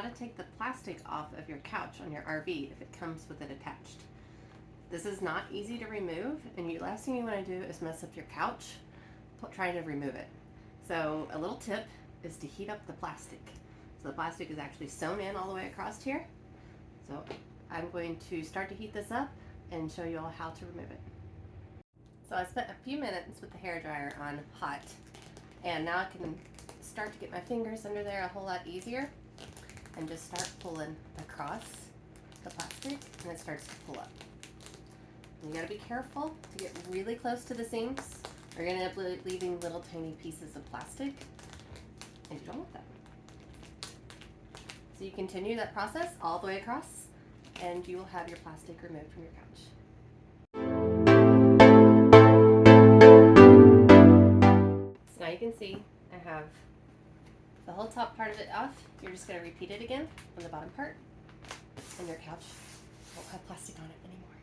how to take the plastic off of your couch on your RV if it comes with it attached. This is not easy to remove, and the last thing you want to do is mess up your couch trying to remove it. So a little tip is to heat up the plastic. So the plastic is actually sewn in all the way across here. So I'm going to start to heat this up and show you all how to remove it. So I spent a few minutes with the hairdryer on hot, and now I can start to get my fingers under there a whole lot easier and just start pulling across the plastic, and it starts to pull up. And you gotta be careful to get really close to the seams, or you're gonna end up leaving little tiny pieces of plastic, and you don't want that. So you continue that process all the way across, and you will have your plastic removed from your couch. So now you can see I have the whole top part of it off. You're just going to repeat it again on the bottom part, and your couch won't have plastic on it anymore.